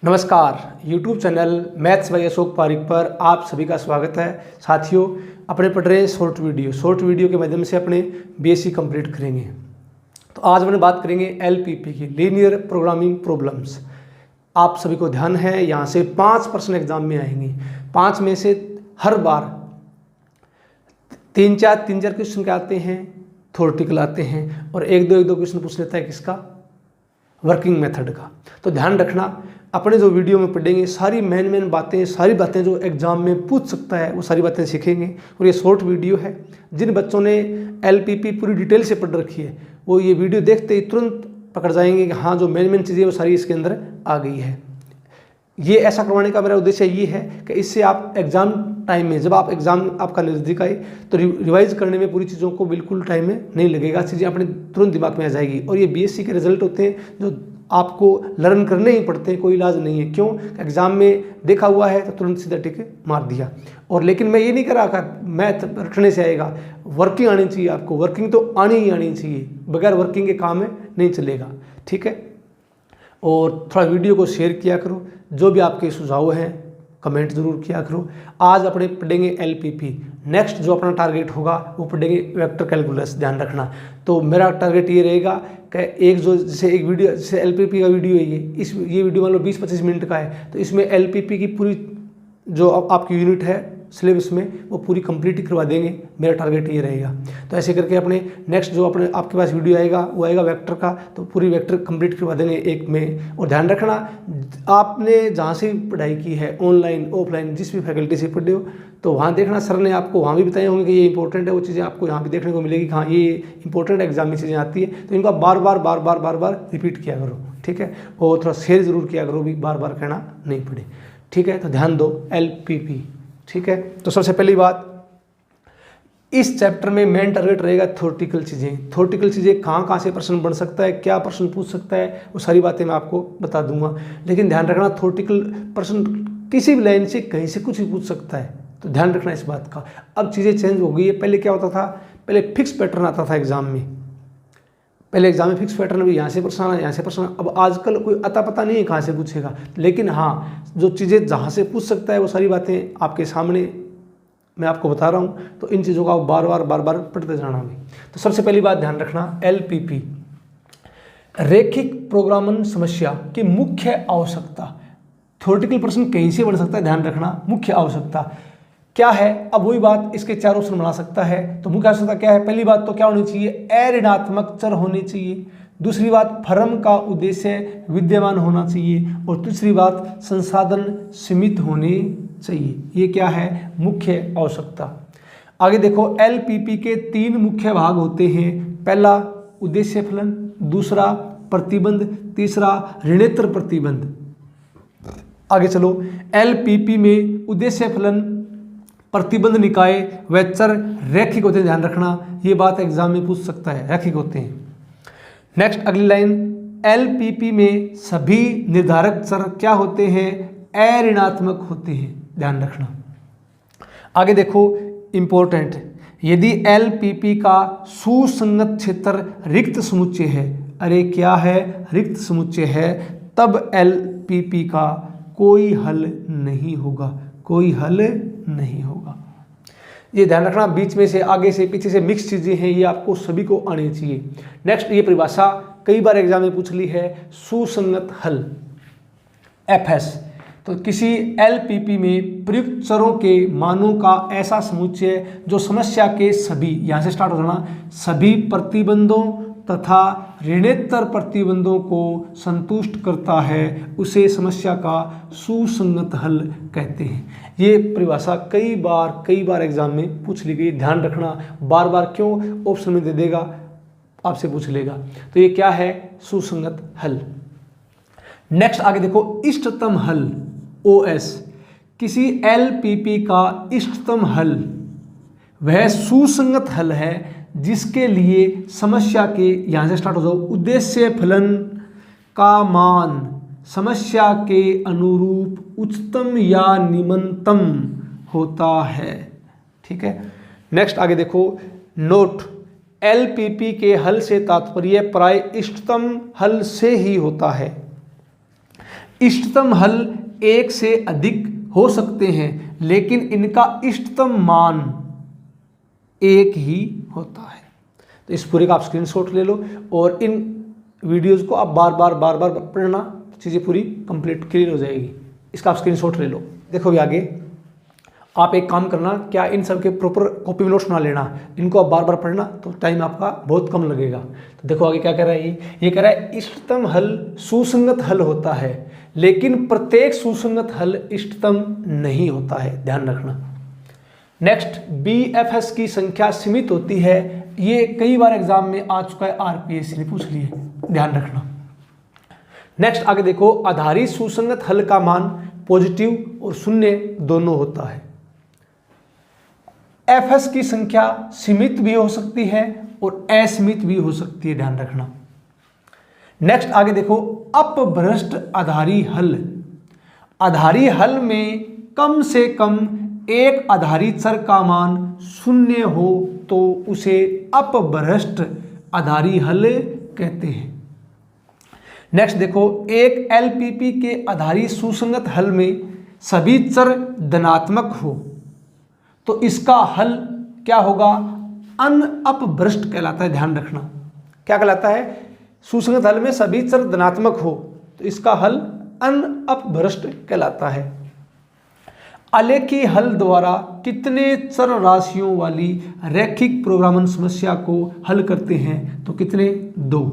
नमस्कार, YouTube channel maths by Ashok Pareek पर आप सभी का स्वागत है। साथियों, अपने पढ़ रहे हैं शॉर्ट वीडियो के माध्यम से अपने बीएससी कंप्लीट करेंगे। तो आज अपने बात करेंगे एलपीपी की, लीनियर प्रोग्रामिंग प्रॉब्लम्स। आप सभी को ध्यान है, यहाँ से 5% एग्जाम में आएंगी। 5 में से हर बार 3-4 क्वेश्चन के आते हैं, थ्योरेटिकल आते हैं, और एक दो क्वेश्चन पूछ लेता है किसका, वर्किंग मेथड का। तो ध्यान रखना, अपने जो वीडियो में पढ़ेंगे सारी मेन बातें, सारी बातें जो एग्जाम में पूछ सकता है वो सारी बातें सीखेंगे। और ये शॉर्ट वीडियो है। जिन बच्चों ने एलपीपी पूरी डिटेल से पढ़ रखी है वो ये वीडियो देखते ही तुरंत पकड़ जाएंगे कि हाँ, जो मेन चीज़ें वो सारी इसके अंदर आ गई है। ये ऐसा करवाने का मेरा उद्देश्य ये है कि इससे आप एग्ज़ाम टाइम में, जब आप एग्ज़ाम आपका नज़दीक आए तो रिवाइज करने में पूरी चीज़ों को बिल्कुल टाइम में नहीं लगेगा, चीज़ें अपने तुरंत दिमाग में आ जाएगी। और ये बीएससी के रिजल्ट होते हैं जो आपको लर्न करने ही पड़ते हैं, कोई इलाज नहीं है। क्यों? एग्जाम में देखा हुआ है तो तुरंत सीधा टिक मार दिया। और लेकिन मैं ये नहीं कह रहा कि मैथ रटने से आएगा, वर्किंग आनी चाहिए आपको। वर्किंग तो आनी ही आनी चाहिए, बगैर वर्किंग के काम में नहीं चलेगा। ठीक है। और थोड़ा वीडियो को शेयर किया करो, जो भी आपके सुझाव हैं कमेंट जरूर किया करो। आज अपने पढ़ेंगे एलपीपी। नेक्स्ट जो अपना टारगेट होगा वो पढ़ेंगे वेक्टर कैलकुलस। ध्यान रखना, तो मेरा टारगेट ये रहेगा कि एक वीडियो, जैसे एलपीपी का वीडियो है ये वीडियो मान लो 20-25 मिनट का है, तो इसमें एलपीपी की पूरी जो आपकी यूनिट है सिलेबस में वो पूरी कंप्लीट करवा देंगे। मेरा टारगेट ये रहेगा। तो ऐसे करके अपने नेक्स्ट जो अपने आपके पास वीडियो आएगा वो आएगा वेक्टर का, तो पूरी वेक्टर कंप्लीट करवा देंगे एक में। और ध्यान रखना, आपने जहाँ से पढ़ाई की है, ऑनलाइन ऑफलाइन जिस भी फैकल्टी से पढ़े हो, तो वहाँ देखना सर ने आपको वहाँ भी बताए होंगे कि ये इंपॉर्टेंट है। वो चीज़ें आपको यहाँ भी देखने को मिलेगी कि हाँ ये इंपॉर्टेंट एग्जाम में चीज़ें आती है। तो इनको बार बार रिपीट किया करो। ठीक है। और थोड़ा शेयर जरूर किया करो, भी बार कहना नहीं पड़े। ठीक है। तो ध्यान दो, एलपीपी। ठीक है। तो सबसे पहली बात, इस चैप्टर में मेन टारगेट रहेगा थ्योरेटिकल चीज़ें। थ्योरेटिकल चीज़ें कहाँ से प्रश्न बन सकता है, क्या प्रश्न पूछ सकता है, वो सारी बातें मैं आपको बता दूंगा। लेकिन ध्यान रखना, थ्योरेटिकल प्रश्न किसी भी लाइन से कहीं से कुछ भी पूछ सकता है, तो ध्यान रखना इस बात का। अब चीज़ें चेंज हो गई है। पहले क्या होता था, पहले फिक्स पैटर्न आता था एग्जाम में। पहले एग्जाम में फिक्स पैटर्न भी यहाँ से प्रश्न आना, यहाँ से प्रश्न। अब आजकल कोई अता पता नहीं है कहाँ से पूछेगा, लेकिन हाँ जो चीज़ें जहाँ से पूछ सकता है वो सारी बातें आपके सामने मैं आपको बता रहा हूँ। तो इन चीज़ों का बार बार पढ़ते जाना भी। तो सबसे पहली बात ध्यान रखना, एलपीपी रैखिक प्रोग्रामन समस्या की मुख्य आवश्यकता। थ्योरेटिकल प्रश्न कहीं से बन सकता है, ध्यान रखना। मुख्य आवश्यकता क्या है? अब वही बात, इसके 4 ऑप्शन बना सकता है। तो मुख्य आवश्यकता क्या है? पहली बात तो क्या होनी चाहिए, अऋणात्मक चर होने चाहिए। दूसरी बात, फर्म का उद्देश्य विद्यमान होना चाहिए। और तीसरी बात, संसाधन सीमित होने चाहिए। ये क्या है? मुख्य आवश्यकता। आगे देखो, एलपीपी के 3 मुख्य भाग होते हैं। पहला उद्देश्य फलन, दूसरा प्रतिबंध, तीसरा ऋणेतर प्रतिबंध। आगे चलो, एलपीपी में उद्देश्य फलन, प्रतिबंध निकाय व चर रैखिक होते हैं। ध्यान रखना, ये बात एग्जाम में पूछ सकता है, रैखिक होते हैं। नेक्स्ट अगली लाइन, एलपीपी में सभी निर्धारक चर क्या होते हैं? अऋणात्मक होते हैं। ध्यान रखना। आगे देखो, इंपॉर्टेंट, यदि एलपीपी का सुसंगत क्षेत्र रिक्त समुच्चय है, अरे क्या है? रिक्त समुच्चय है, तब एलपीपी का कोई हल नहीं होगा। कोई हल नहीं होगा। ये ध्यान रखना, बीच में से, आगे से, पीछे से मिक्स चीजें हैं, ये आपको सभी को आनी चाहिए। नेक्स्ट, ये परिभाषा कई बार एग्जाम में पूछ ली है, सुसंगत हल, एफएस। तो किसी एलपीपी में प्रयुक्त चरों के मानों का ऐसा समुच्चय जो समस्या के सभी, यहां से स्टार्ट हो जाना, सभी प्रतिबंधों तथा ऋणेतर प्रतिबंधों को संतुष्ट करता है, उसे समस्या का सुसंगत हल कहते हैं। ये परिभाषा कई बार एग्जाम में पूछ ली गई। ध्यान रखना, बार क्यों, ऑप्शन में दे देगा, आपसे पूछ लेगा। तो ये क्या है? सुसंगत हल। नेक्स्ट आगे देखो, इष्टतम हल, ओएस। किसी एलपीपी का इष्टतम हल वह सुसंगत हल है जिसके लिए समस्या के, यहां से स्टार्ट हो जाओ, उद्देश्य फलन का मान समस्या के अनुरूप उच्चतम या निम्नतम होता है। ठीक है। नेक्स्ट आगे देखो, नोट, एलपीपी के हल से तात्पर्य प्राय इष्टतम हल से ही होता है। इष्टतम हल एक से अधिक हो सकते हैं, लेकिन इनका इष्टतम मान एक ही होता है। तो इस पूरे का आप स्क्रीनशॉट ले लो और इन वीडियोस को आप बार बार पढ़ना, चीज़ें पूरी कंप्लीट क्लियर हो जाएगी। इसका आप स्क्रीनशॉट ले लो। देखो भी आगे आप एक काम करना, क्या इन सब के प्रॉपर कॉपी में नोट्स ना लेना, इनको आप बार बार पढ़ना तो टाइम आपका बहुत कम लगेगा। तो देखो आगे क्या कह रहा है, ये कह रहा है इष्टतम हल सुसंगत हल होता है, लेकिन प्रत्येक सुसंगत हल इष्टतम नहीं होता है, ध्यान रखना। नेक्स्ट, BFS की संख्या सीमित होती है। ये कई बार एग्जाम में आ चुका है, RPSC ने पूछ लिए, ध्यान रखना। नेक्स्ट आगे देखो, आधारित सुसंगत हल का मान पॉजिटिव और शून्य दोनों होता है। FS की संख्या सीमित भी हो सकती है और असीमित भी हो सकती है, ध्यान रखना। नेक्स्ट आगे देखो, अपभ्रष्ट आधारी हल। आधारी हल में कम से कम एक आधारी चर का मान शून्य हो तो उसे अपभ्रष्ट आधारी हल कहते हैं। नेक्स्ट देखो, एक LPP के आधारी सुसंगत हल में सभी चर धनात्मक हो तो इसका हल क्या होगा, अनअपभ्रष्ट कहलाता है, ध्यान रखना। क्या कहलाता है, सुसंगत हल में सभी चर धनात्मक हो तो इसका हल अनअपभ्रष्ट कहलाता है। आलेखी हल द्वारा कितने चर राशियों वाली रैखिक प्रोग्रामन समस्या को हल करते हैं, तो कितने, 2।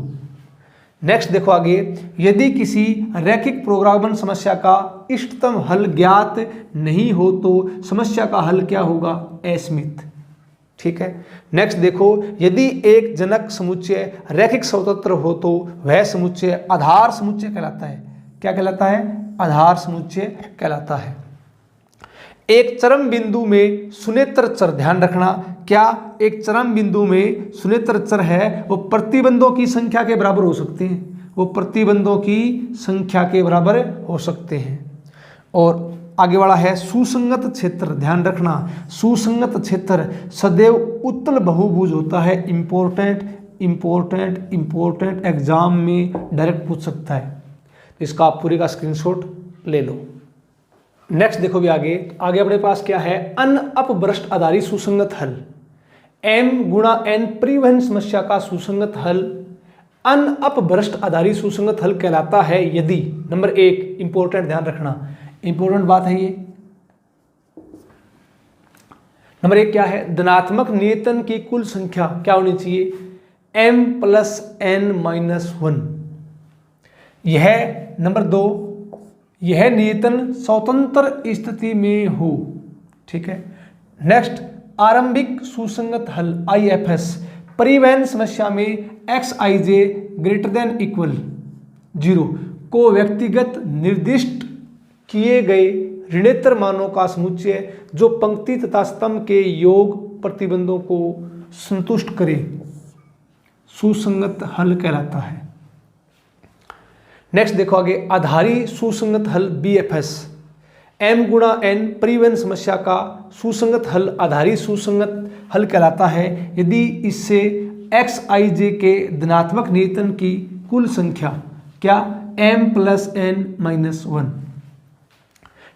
नेक्स्ट देखो आगे, यदि किसी रैखिक प्रोग्रामन समस्या का इष्टतम हल ज्ञात नहीं हो तो समस्या का हल क्या होगा, असीमित। ठीक है। नेक्स्ट देखो, यदि एक जनक समुच्चय रैखिक स्वतंत्र हो तो वह समुच्चय आधार समुच्चय कहलाता है। क्या कहलाता है, आधार समुच्चय कहलाता है। एक चरम बिंदु में शून्येतर चर, ध्यान रखना, क्या एक चरम बिंदु में शून्येतर चर है वो प्रतिबंधों की संख्या के बराबर हो सकते हैं, वो प्रतिबंधों की संख्या के बराबर हो सकते हैं। और आगे वाला है सुसंगत क्षेत्र, ध्यान रखना, सुसंगत क्षेत्र सदैव उत्तल बहुभुज होता है। इंपॉर्टेंट एग्जाम में डायरेक्ट पूछ सकता है, इसका आप पूरे का स्क्रीनशॉट ले लो। नेक्स्ट देखो भी आगे अपने पास क्या है, अनअपभ्रष्ट आधारित सुसंगत हल। M गुणा N परिवहन समस्या का सुसंगत हल अनअपभ्रष्ट आधारित सुसंगत हल कहलाता है यदि, नंबर 1 इंपॉर्टेंट, ध्यान रखना, इंपॉर्टेंट बात है ये। नंबर 1 क्या है, धनात्मक नियतन की कुल संख्या क्या होनी चाहिए, M + N-1। यह नंबर 2, यह नियतन स्वतंत्र स्थिति में हो। ठीक है। नेक्स्ट, आरंभिक सुसंगत हल IFS परिवहन समस्या में Xij ≥ 0 को व्यक्तिगत निर्दिष्ट किए गए ऋणेतर मानों का समुच्चय जो पंक्ति तथा स्तंभ के योग प्रतिबंधों को संतुष्ट करे, सुसंगत हल कहलाता है। नेक्स्ट देखो आगे, आधारी सुसंगत हल BFS M गुणा N परिवहन समस्या का सुसंगत हल आधारी सुसंगत हल कहलाता है यदि इससे Xij के धनात्मक नियतन की कुल संख्या क्या, M + N-1।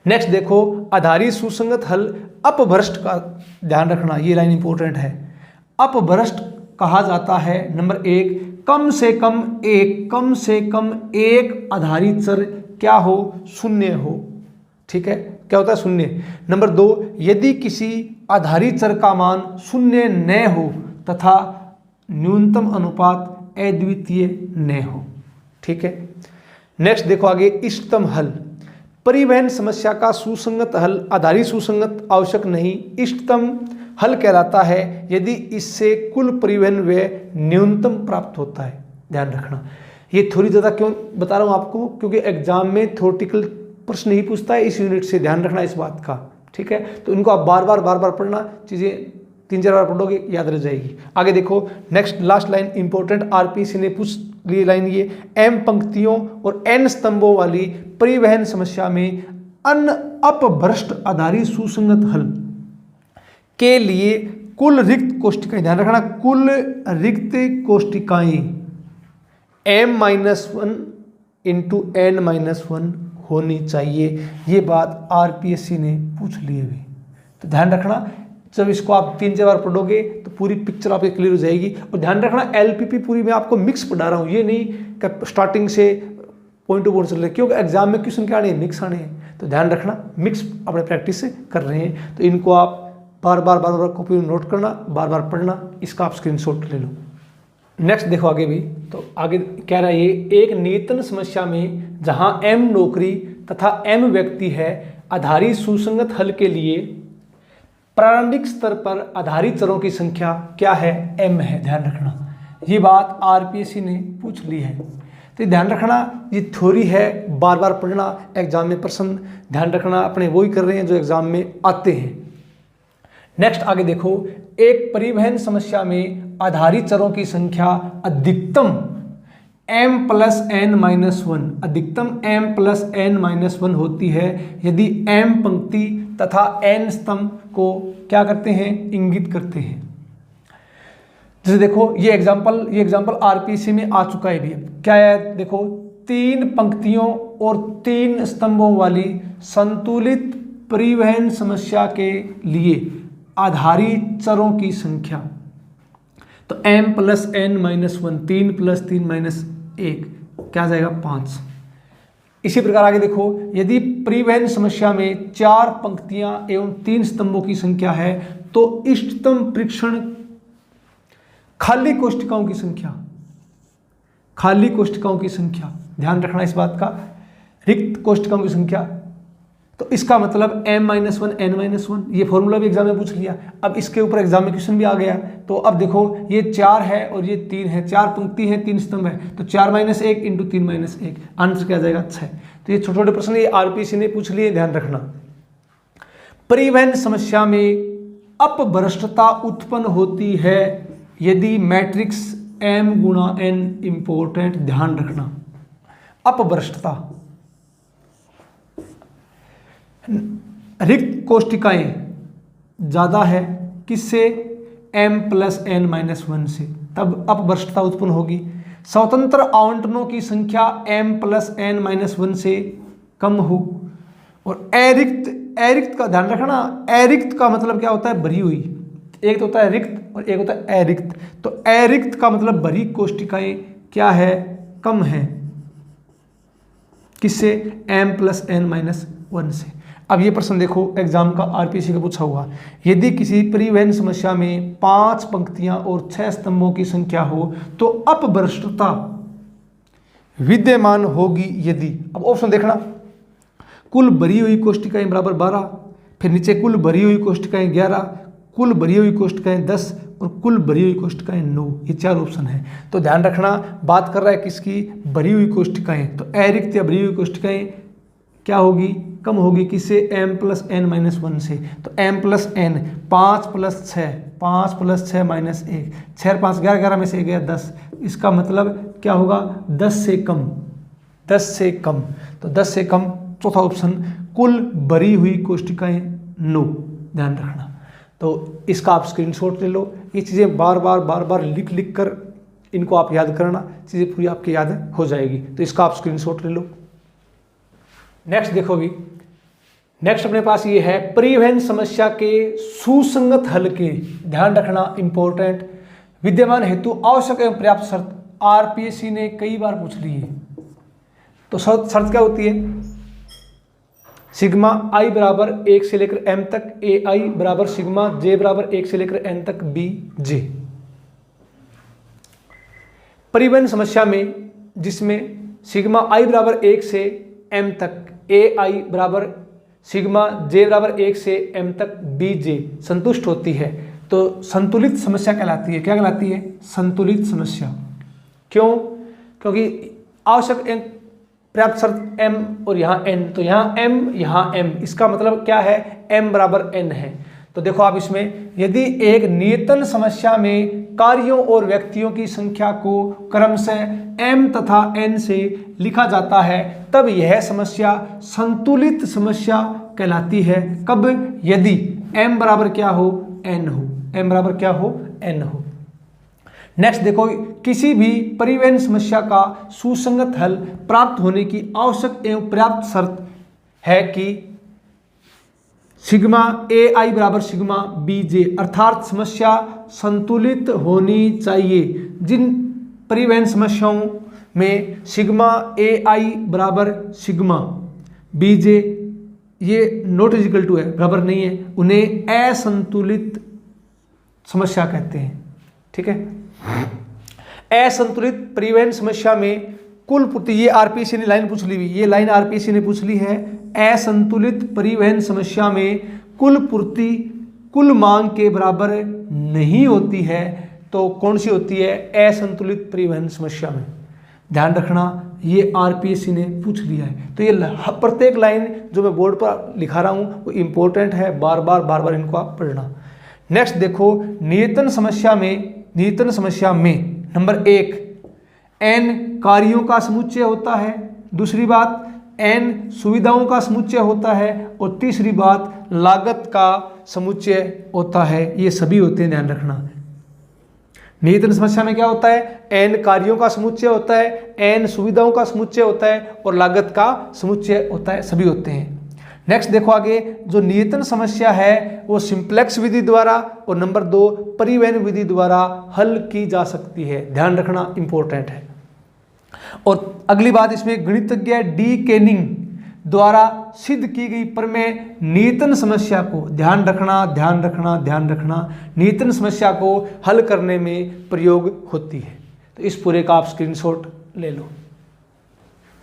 नेक्स्ट देखो, आधारी सुसंगत हल अपभ्रष्ट का, ध्यान रखना, ये लाइन इंपॉर्टेंट है। अपभ्रष्ट कहा जाता है, नंबर 1 कम से कम एक आधारित चर क्या हो, शून्य हो। ठीक है, क्या होता है, शून्य। नंबर 2, यदि किसी आधारित चर का मान शून्य न हो तथा न्यूनतम अनुपात अद्वितीय न हो। ठीक है। नेक्स्ट देखो आगे, इष्टतम हल परिवहन समस्या का सुसंगत हल आधारित सुसंगत आवश्यक नहीं, इष्टतम हल कहलाता है यदि इससे कुल परिवहन व्यय न्यूनतम प्राप्त होता है। ध्यान रखना, ये थोड़ी ज़्यादा क्यों बता रहा हूँ आपको, क्योंकि एग्जाम में थ्योरेटिकल प्रश्न नहीं पूछता है इस यूनिट से, ध्यान रखना इस बात का। ठीक है, तो इनको आप बार बार पढ़ना, चीज़ें 3-4 बार पढ़ोगे याद रह जाएगी। आगे देखो, next last line important, RPSC ने पूछ ली लाइन ये, M पंक्तियों और N स्तंभों वाली परिवहन समस्या में अनअपभ्रष्ट आधारित सुसंगत हल के लिए कुल रिक्त कोष्टिकाएं, ध्यान रखना, कुल रिक्त कोष्टिकाएं M-1 × N-1 होनी चाहिए। ये बात आरपीएससी ने पूछ ली अभी, तो ध्यान रखना। जब इसको आप 3-4 बार पढ़ोगे तो पूरी पिक्चर आपकी क्लियर हो जाएगी। और ध्यान रखना एलपीपी पूरी मैं आपको मिक्स पढ़ा रहा हूँ, ये नहीं कि स्टार्टिंग से पॉइंट टू पॉइंट चल रहे, क्योंकि एग्जाम में क्वेश्चन क्या आने हैं, मिक्स आने हैं। तो ध्यान रखना मिक्स अपने प्रैक्टिस से कर रहे हैं, तो इनको आप बार बार कॉपी में नोट करना, बार बार पढ़ना, इसका आप स्क्रीनशॉट ले लो। नेक्स्ट देखो आगे भी, तो आगे कह रहा है ये एक नियतन समस्या में जहां m नौकरी तथा m व्यक्ति है, आधारित सुसंगत हल के लिए प्रारंभिक स्तर पर आधारित चरों की संख्या क्या है, m है। ध्यान रखना ये बात आरपीएससी ने पूछ ली है, तो ध्यान रखना ये थ्योरी है, बार बार पढ़ना, एग्जाम में प्रश्न ध्यान रखना अपने वही कर रहे हैं जो एग्जाम में आते हैं। नेक्स्ट आगे देखो, एक परिवहन समस्या में आधारित चरों की संख्या अधिकतम m+n-1, अधिकतम m+n-1 होती है यदि m पंक्ति तथा n स्तंभ को क्या करते हैं, इंगित करते हैं। जैसे देखो ये एग्जांपल आरपीएससी में आ चुका है भी, क्या है देखो, 3 पंक्तियों और 3 स्तंभों वाली संतुलित परिवहन समस्या के लिए आधारित चरों की संख्या, तो m+n-1, 3 + 3 - 1 क्या आ जाएगा, 5। इसी प्रकार आगे देखो, यदि परिवहन समस्या में 4 पंक्तियां एवं 3 स्तंभों की संख्या है तो इष्टतम परीक्षण खाली कोष्ठिकाओं की संख्या, ध्यान रखना इस बात का, रिक्त कोष्ठिकाओं की संख्या, तो इसका मतलब m-1 n-1, ये फॉर्मूला भी एग्जाम में पूछ लिया। अब इसके ऊपर एग्जाम में क्वेश्चन भी आ गया, तो अब देखो ये 4 है और ये 3 है, 4 पंक्ति है 3 स्तंभ है, तो 4 - 1 × 3 - 1 आंसर क्या आ जाएगा, 6। तो ये छोटे छोटे प्रश्न ये आरपीएससी ने पूछ लिए, ध्यान रखना। परिवहन समस्या में अपभ्रष्टता उत्पन्न होती है यदि मैट्रिक्स m×n इंपॉर्टेंट, ध्यान रखना अपभ्रष्टता, रिक्त कोष्ठिकाएं ज्यादा है किससे, m+n-1 से, तब अपभ्रष्टता उत्पन्न होगी। स्वतंत्र आवंटनों की संख्या m+n-1 से कम हो, और अरिक्त का ध्यान रखना, अरिक्त का मतलब क्या होता है, भरी हुई, एक तो होता है रिक्त और एक होता है अरिक्त, तो अरिक्त का मतलब भरी कोष्ठिकाएं क्या है, कम है, किससे, m+n-1 से। अब ये प्रश्न देखो एग्जाम का आरपीएससी का पूछा हुआ, यदि किसी परिवहन समस्या में 5 पंक्तियां और 6 स्तंभों की संख्या हो तो अपभ्रष्टता विद्यमान होगी यदि, अब ऑप्शन देखना, कुल भरी हुई कोष्ठिकाएं बराबर 12, फिर नीचे कुल भरी हुई कोष्ठिकाएं 11, कुल भरी हुई कोष्ठिकाएं 10 और कुल भरी हुई कोष्ठिकाएं 9, ये 4 ऑप्शन है। तो ध्यान रखना बात कर रहा है किसकी, भरी हुई कोष्ठिकाएं, तो अरिक्त या भरी हुई कोष्ठिकाएं क्या होगी, कम होगी, किससे, m+n-1 से। तो m+n 5 + 6, 5 + 6 - 1, 6 5 11, 11 में से 1 गया 10, इसका मतलब क्या होगा, 10 से कम, 10 से कम, तो 10 से कम चौथा ऑप्शन, कुल भरी हुई कोष्ठिकाएं 9, ध्यान रखना। तो इसका आप स्क्रीनशॉट ले लो, ये चीज़ें बार बार लिख कर इनको आप याद करना, चीज़ें पूरी आपकी याद हो जाएगी, तो इसका आप स्क्रीनशॉट ले लो। नेक्स्ट देखो भी, नेक्स्ट अपने पास ये है परिवहन समस्या के सुसंगत हल के, ध्यान रखना इंपॉर्टेंट, विद्यमान हेतु आवश्यक एवं पर्याप्त शर्त, आरपीएससी ने कई बार पूछ ली है। तो शर्त क्या होती है, सिग्मा i बराबर 1 से लेकर m तक ai बराबर सिग्मा j बराबर 1 से लेकर n तक bj। परिवहन समस्या में जिसमें सिग्मा i बराबर 1 से m तक ai बराबर सिग्मा j बराबर 1 से m तक bj संतुष्ट होती है तो संतुलित समस्या कहलाती है। क्या कहलाती है, संतुलित समस्या। क्यों, क्योंकि आवश्यक पर्याप्त शर्त m और यहाँ n, तो यहाँ m यहाँ m, इसका मतलब क्या है, m बराबर n है। तो देखो आप इसमें, यदि एक नियतन समस्या में कार्यों और व्यक्तियों की संख्या को क्रमशः m तथा n से लिखा जाता है तब यह समस्या संतुलित समस्या कहलाती है। कब, यदि m बराबर क्या हो, n हो, m बराबर क्या हो, n हो। नेक्स्ट देखो, किसी भी परिवहन समस्या का सुसंगत हल प्राप्त होने की आवश्यक एवं पर्याप्त शर्त है कि सिग्मा ए आई बराबर सिग्मा बी जे, अर्थात समस्या संतुलित होनी चाहिए। जिन परिवहन समस्याओं में सिग्मा ए आई बराबर सिग्मा बी जे ये नॉट इजिकल टू है, बराबर नहीं है, उन्हें असंतुलित समस्या कहते हैं। ठीक है, असंतुलित परिवहन समस्या में कुल पूर्ति, ये आरपीसी ने लाइन पूछ ली हुई, ये लाइन आरपीसी ने पूछ ली है। असंतुलित परिवहन समस्या में कुल पूर्ति कुल मांग के बराबर नहीं होती है, तो कौन सी होती है? असंतुलित परिवहन समस्या में। ध्यान रखना, ये आरपीएससी ने पूछ लिया है। तो ये प्रत्येक लाइन जो मैं बोर्ड पर लिखा रहा हूँ वो इम्पोर्टेंट है, बार बार इनको आप पढ़ना। नेक्स्ट देखो, नियतन समस्या में नंबर 1 n कार्यों का समुच्चय होता है, दूसरी बात n सुविधाओं का समुच्चय होता है, और तीसरी बात लागत का समुच्चय होता है। ये सभी होते हैं, ध्यान रखना। नियतन समस्या में क्या होता है? n कार्यों का समुच्चय होता है, n सुविधाओं का समुच्चय होता है, और लागत का समुच्चय होता है, सभी होते हैं। नेक्स्ट देखो आगे, जो नियतन समस्या है वो सिंप्लेक्स विधि द्वारा और नंबर 2 परिवहन विधि द्वारा हल की जा सकती है। ध्यान रखना, इंपॉर्टेंट है। और अगली बात, इसमें गणितज्ञ डी केनिंग द्वारा सिद्ध की गई प्रमेय नियतन समस्या को, ध्यान रखना, नियतन समस्या को हल करने में प्रयोग होती है। तो इस पूरे का आप स्क्रीनशॉट ले लो।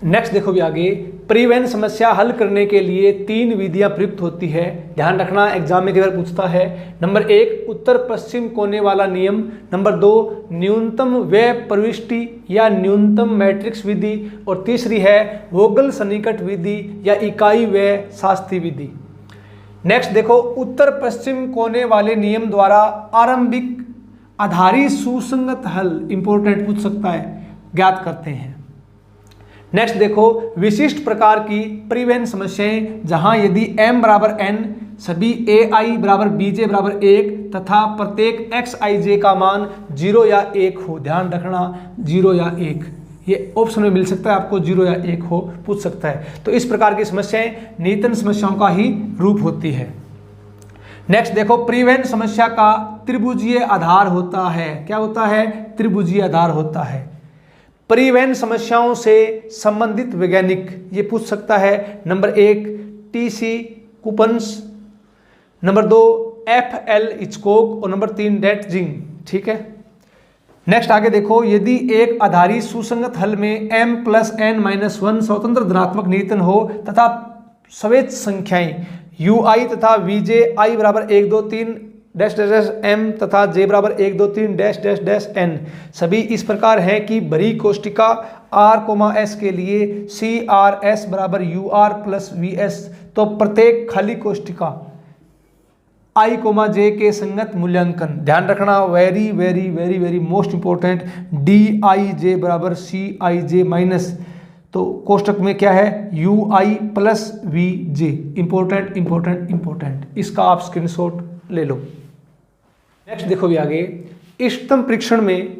नेक्स्ट देखो भी आगे, परिवहन समस्या हल करने के लिए 3 विधियां प्रयुक्त होती है। ध्यान रखना, एग्जाम में कई बार पूछता है। नंबर 1 उत्तर पश्चिम कोने वाला नियम, नंबर 2 न्यूनतम व्यय प्रविष्टि या न्यूनतम मैट्रिक्स विधि, और तीसरी है वोगल सन्निकट विधि या इकाई व्यय शास्त्री विधि। नेक्स्ट देखो, उत्तर पश्चिम कोने वाले नियम द्वारा आरंभिक आधारित सुसंगत हल, इंपॉर्टेंट पूछ सकता है, ज्ञात करते हैं। नेक्स्ट देखो, विशिष्ट प्रकार की परिवहन समस्याएं जहां यदि m बराबर n, सभी a i बराबर b j बराबर 1 तथा प्रत्येक x i j का मान 0 या 1 हो। ध्यान रखना, 0 या 1, ये ऑप्शन में मिल सकता है आपको, 0 या 1 हो, पूछ सकता है। तो इस प्रकार की समस्याएं नियतन समस्याओं का ही रूप होती है। नेक्स्ट देखो, परिवहन समस्या का त्रिभुजीय आधार होता है। क्या होता है? त्रिभुजीय आधार होता है। परिवहन समस्याओं से संबंधित वैज्ञानिक, ये पूछ सकता है। Number 1 TC. Coupons, number 2 F.L. Hitchcock, और नंबर 3 डेटजिंग। ठीक है, नेक्स्ट आगे देखो, यदि एक आधारित सुसंगत हल में m + n-1 स्वतंत्र धनात्मक नियतन हो तथा सवेत संख्याएं ui तथा vj i बराबर 1 2 3 डैश डैश डैश m तथा j बराबर 1 2 3 डैश डैश डैश n सभी इस प्रकार है कि भरी कोष्टिका r, s के लिए CRS बराबर UR + VS, तो प्रत्येक खाली कोष्टिका i, j के संगत मूल्यांकन। ध्यान रखना, वेरी मोस्ट इंपॉर्टेंट, dij बराबर Cij माइनस, तो कोष्टक में क्या है? UI + VJ। इंपॉर्टेंट, इसका आप स्क्रीनशॉट ले लो। नेक्स्ट देखो भी आगे, इष्टतम परीक्षण में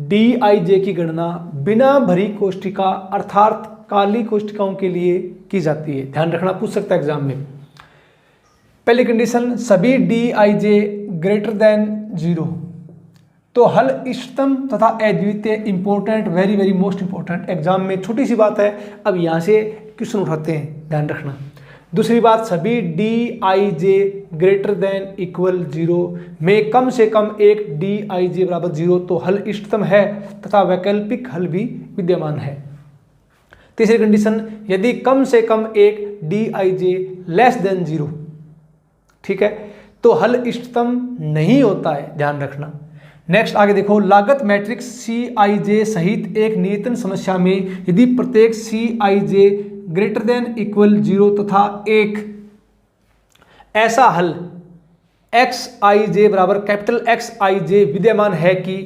dij की गणना बिना भरी कोष्टिका अर्थात काली कोष्टिकाओं के लिए की जाती है। ध्यान रखना, पूछ सकता है एग्जाम में। पहली कंडीशन, सभी dij ग्रेटर देन 0, तो हल इष्टतम तथा अद्वितीय। Important, very most important, exam में छोटी सी बात है, अब यहाँ से क्वेश्चन उठाते हैं, ध्यान रखना। दूसरी बात, सभी dij ग्रेटर देन इक्वल 0 में कम से कम एक dij बराबर 0, तो हल इष्टतम है तथा वैकल्पिक हल भी विद्यमान है। तीसरी कंडीशन, यदि कम से कम एक dij लेस देन 0, ठीक है, तो हल इष्टतम नहीं होता है, ध्यान रखना। नेक्स्ट आगे देखो, लागत मैट्रिक्स Cij सहित एक नियतन समस्या में यदि प्रत्येक Cij ग्रेटर देन इक्वल 0 तथा एक ऐसा हल Xij बराबर कैपिटल Xij विद्यमान है कि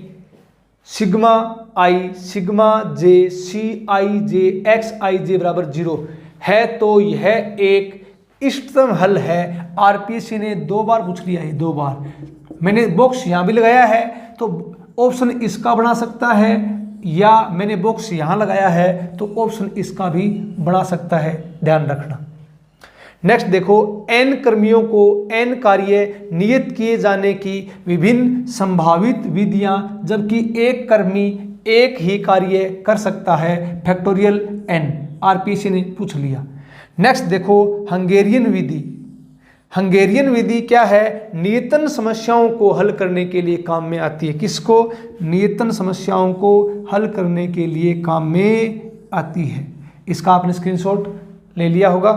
sigma i, sigma j, Cij Xij बराबर 0 है, तो यह एक इष्टतम हल है। आरपीएससी ने 2 बार पूछ लिया है, 2 बार। मैंने बॉक्स यहाँ भी लगाया है, तो ऑप्शन इसका बना सकता है, या मैंने बॉक्स यहाँ लगाया है तो ऑप्शन इसका भी बना सकता है, ध्यान रखना। नेक्स्ट देखो, n कर्मियों को n कार्य नियत किए जाने की विभिन्न संभावित विधियां, जबकि एक कर्मी एक ही कार्य कर सकता है, फैक्टोरियल n, आरपीसी ने पूछ लिया। नेक्स्ट देखो, हंगेरियन विधि। हंगेरियन विधि क्या है? नियतन समस्याओं को हल करने के लिए काम में आती है। किसको? नियतन समस्याओं को हल करने के लिए काम में आती है। इसका आपने स्क्रीनशॉट ले लिया होगा।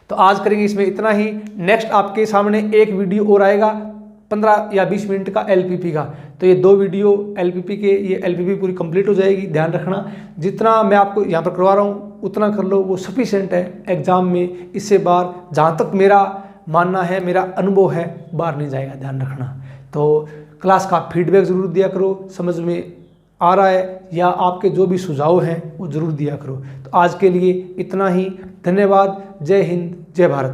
तो आज करेंगे इसमें इतना ही। नेक्स्ट आपके सामने एक वीडियो और आएगा 15 या 20 मिनट का एलपीपी का। तो ये 2 वीडियो एलपीपी के, ये एलपीपी पूरी कंप्लीट हो जाएगी। ध्यान रखना, जितना मैं आपको यहाँ पर करवा रहा हूँ उतना कर लो, वो सफिशिएंट है एग्जाम में। इससे बाहर, जहाँ तक मेरा मानना है, मेरा अनुभव है, बाहर नहीं जाएगा, ध्यान रखना। तो क्लास का फीडबैक ज़रूर दिया करो, समझ में आ रहा है या आपके जो भी सुझाव हैं वो ज़रूर दिया करो। तो आज के लिए इतना ही। धन्यवाद। जय हिंद, जय भारत।